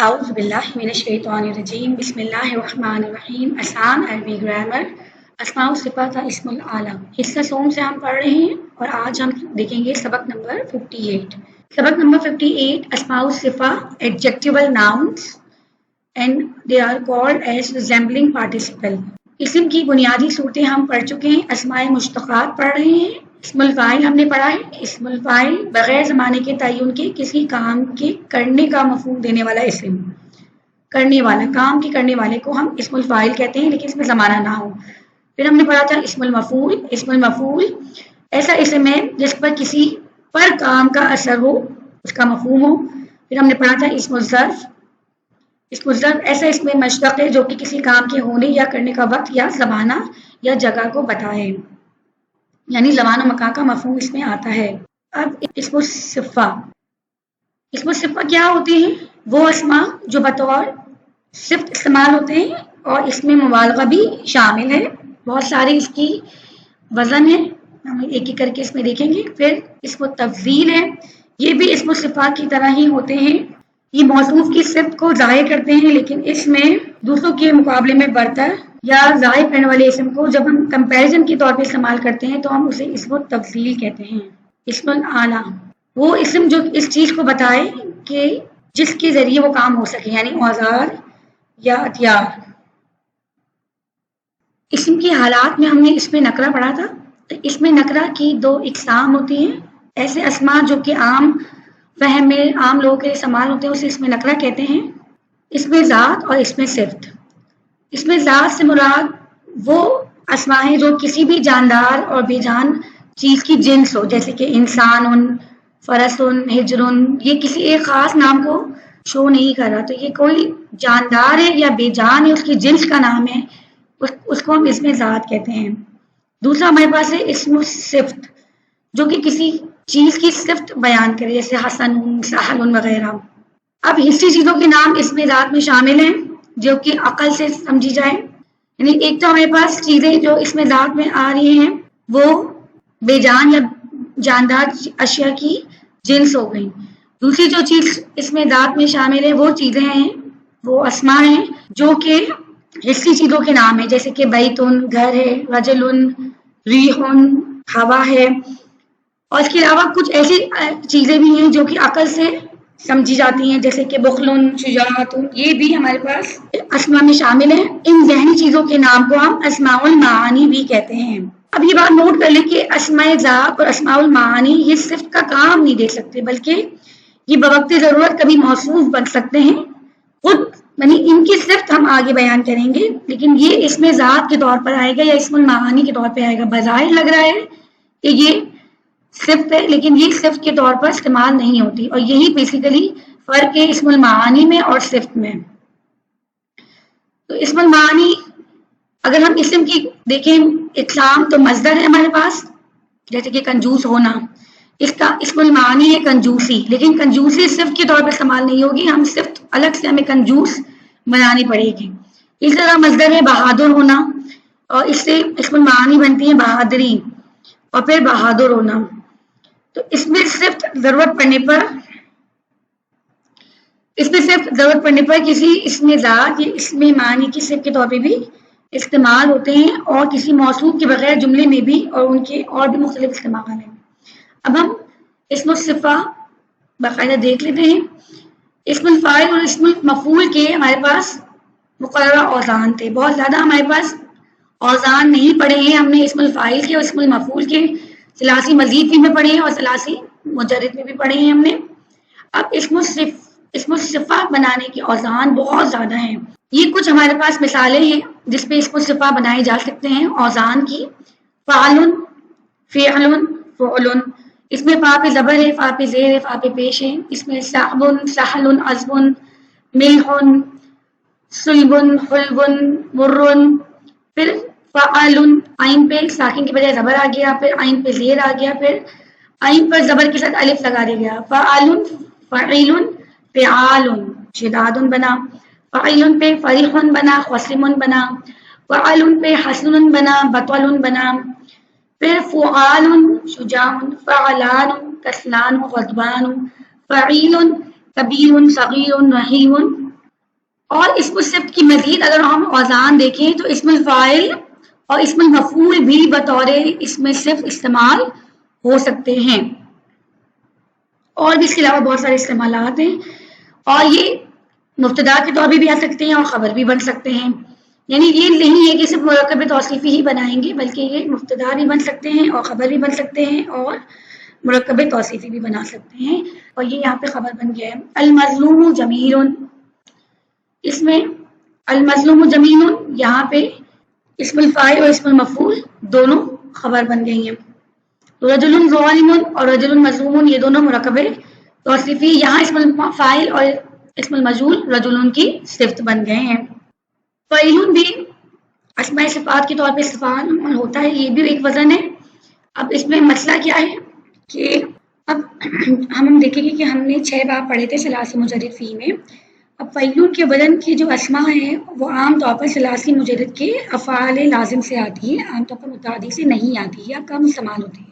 اعوذ باللہ من الشیطان الرجیم بسم اللہ الرحمن الرحیم آسان عربی گرامر اسماء و صفات کا اسم الاعلیٰ حصہ سوم سے ہم پڑھ رہے ہیں اور آج ہم دیکھیں گے سبق نمبر 58. سبق نمبر 58 اسماء و صفات adjectival nouns and they are called as resembling participle. اسم کی بنیادی صورتیں ہم پڑھ چکے ہیں. اسماء مشتقات پڑھ رہے ہیں. اسم الفاعل ہم نے پڑھا ہے. اسم الفاعل بغیر زمانے کے تعین کے کسی کام کے کرنے کا مفہوم دینے والا اسم. کرنے والا کام کے کرنے والے کو ہم اسم الفاعل کہتے ہیں لیکن اس میں زمانہ نہ ہو. پھر ہم نے پڑھا تھا اسم المفعول. اسم المفعول ایسا اسم ہے جس پر کسی پر کام کا اثر ہو, اس کا مفہوم ہو. پھر ہم نے پڑھا تھا اسم الظرف. اسم الظرف ایسا اسم مشتق ہے جو کہ کسی کام کے ہونے یا کرنے کا وقت یا زمانہ یا جگہ کو بتائے, یعنی زمان و مکان کا مفہوم اس میں آتا ہے. اب اسم الصفہ. اسم الصفہ کیا ہوتے ہیں؟ وہ اسماء جو بطور صفت استعمال ہوتے ہیں اور اس میں مبالغہ بھی شامل ہے. بہت سارے اس کی وزن ہے, ہم ایک ایک کر کے اس میں دیکھیں گے. پھر اسم التفضیل ہے, یہ بھی اسم الصفات کی طرح ہی ہوتے ہیں. یہ موصوف کی صفت کو ظاہر کرتے ہیں لیکن اس میں دوسروں کے مقابلے میں برتر یا ظاہر کرنے والے اسم کو جب ہم کمپیریزن کے طور پہ استعمال کرتے ہیں تو ہم اسے اسم التفضیل کہتے ہیں. اسم الاعلیٰ وہ اسم جو اس چیز کو بتائے کہ جس کے ذریعے وہ کام ہو سکے, یعنی اوزار یا ہتھیار. اسم کی حالات میں ہم نے اس میں نکرہ پڑھا تھا. اس میں نکرہ کی دو اقسام ہوتی ہیں. ایسے اسماء جو کہ عام فہم میں عام لوگوں کے استعمال ہوتے ہیں اسے اس میں نکرہ کہتے ہیں. اس میں ذات اور اس میں صفت. اس میں ذات سے مراد وہ اسماء ہیں جو کسی بھی جاندار اور بے جان چیز کی جنس ہو, جیسے کہ انسان, فرس, ہجر. یہ کسی ایک خاص نام کو شو نہیں کر رہا, تو یہ کوئی جاندار ہے یا بے جان ہے, اس کی جنس کا نام ہے, اس کو ہم اس میں ذات کہتے ہیں. دوسرا ہمارے پاس ہے اسم الصفت جو کہ کسی چیز کی صفت بیان کرے, جیسے حسن, سہل وغیرہ. اب حصی چیزوں کے نام اس میں ذات میں شامل ہیں جو کہ عقل سے سمجھی جائے. یعنی ایک تو ہمارے پاس چیزیں جو اس میں ذات میں آ رہی ہیں وہ بے جان یا جاندار اشیاء کی جنس ہو گئی. دوسری جو چیز اس میں ذات میں شامل ہے وہ چیزیں ہیں, وہ اسماء ہیں جو کہ حصی چیزوں کے نام ہیں, جیسے کہ بیتن گھر ہے, رجل ریحن ہوا ہے. اور اس کے علاوہ کچھ ایسی چیزیں بھی ہیں جو کہ عقل سے سمجھی جاتی ہیں, جیسے کہ بخل, شجاعت. یہ بھی ہمارے پاس اسماء میں شامل ہیں. ان ذہنی چیزوں کے نام کو ہم اسماء المعانی بھی کہتے ہیں. اب یہ بات نوٹ کر لیں کہ اسماء ذات اور اسماء المعانی یہ صفت کا کام نہیں دے سکتے, بلکہ یہ بوقت ضرورت کبھی موصوف بن سکتے ہیں خود, یعنی ان کی صفت ہم آگے بیان کریں گے, لیکن یہ اسم ذات کے طور پر آئے گا یا اسم المعانی کے طور پہ آئے گا. بظاہر لگ رہا ہے کہ یہ صفت ہے لیکن یہ صفت کے طور پر استعمال نہیں ہوتی, اور یہی بیسیکلی فرق ہے اسم المعانی میں اور صفت میں. تو اسم المعانی اگر ہم اسم کی دیکھیں اقسام تو مصدر ہے ہمارے پاس, جیسے کہ کنجوس ہونا, اس کا اسم المعانی ہے کنجوسی, لیکن کنجوسی صفت کے طور پر استعمال نہیں ہوگی, ہم صفت الگ سے ہمیں کنجوس بنانی پڑے گی. اس طرح مصدر ہے بہادر ہونا, اور اس سے اسم المعانی بنتی ہے بہادری اور پھر بہادر ہونا. تو اس میں صرف ضرورت پڑنے پر کسی اسم ذات یا اسم معنی کی صفت کے طور پہ بھی استعمال ہوتے ہیں, اور کسی موصوف کے بغیر جملے میں بھی, اور ان کے اور بھی مختلف استعمال ہیں. اب ہم اسم الصفہ باقاعدہ دیکھ لیتے ہیں. اسم الفاعل اور اسم المفعول کے ہمارے پاس مقررہ اوزان تھے. بہت زیادہ ہمارے پاس اوزان نہیں پڑھے ہیں. ہم نے اسم الفاعل کے اور اسم المفعول کے ثلاثی مزید بھی میں پڑھے ہیں اور ثلاثی مجرد میں بھی پڑھے ہیں ہم نے. اب اسم الصفہ بنانے کے اوزان بہت زیادہ ہیں. یہ کچھ ہمارے پاس مثالیں ہیں جس پہ اسم الصفہ بنائے جا سکتے ہیں اوزان کی. فعل, فعل, فعل. اس میں فا پہ زبر ہے, فا پہ زیر ہے, فا پہ پیش ہے. اس میں صعب, سہل, عذب, ملح, صلب, حلب, مر. پھر فعل, عین پہ ساکن کی بجائے زبر آ گیا, پھر عین پہ زیر آ گیا, پھر عین پر زبر کے ساتھ الف لگا دیا گیا. فعل, فعیل, فعال, شداد بنا. فعیل پہ فریح بنا, خصم بنا. فعل پہ حسن بنا, بطل بنا. پھر فعال, شجاع. فعلان, کسلان, غضبان. فعیل, کبیر, صغیر, رحیم. اور اسم الصفت کی مزید اگر ہم اوزان دیکھیں تو اسم الفاعل اور اسم المفعول بھی بطور اسم صفت استعمال ہو سکتے ہیں، اور بھی اس کے علاوہ بہت سارے استعمالات ہیں، اور یہ مبتدا کے طور پہ بھی آ سکتے ہیں اور خبر بھی بن سکتے ہیں. یعنی یہ نہیں ہے کہ صرف مرکب توصیفی ہی بنائیں گے، بلکہ یہ مبتدا بھی بن سکتے ہیں اور خبر بھی بن سکتے ہیں اور مرکب توصیفی بھی بنا سکتے ہیں. اور یہ یہاں پہ خبر بن گیا ہے. المظلوم جمیل، اس میں المظلوم جمیل یہاں پہ اسم الفاعل اور اسم المفعول دونوں خبر بن گئی ہیں. رجل ظالم اور رجل مظلوم یہ دونوں مرکب توصیفی، یہاں اسم الفاعل اور اسم المجهول رجل کی صفت بن گئے ہیں. فعیل بھی اسماء صفات کے طور پہ استعمال ہوتا ہے، یہ بھی ایک وزن ہے. اب اس میں مسئلہ کیا ہے کہ اب ہم دیکھیں گے کہ ہم نے 6 باب پڑھے تھے ثلاثی مجرد فی میں. اب فعیل کے وزن کی جو اسماء ہیں وہ عام طور پر ثلاثی مجرد کے افعال لازم سے آتی ہے، عام طور پر متعدی سے نہیں آتی یا کم استعمال ہوتی ہے.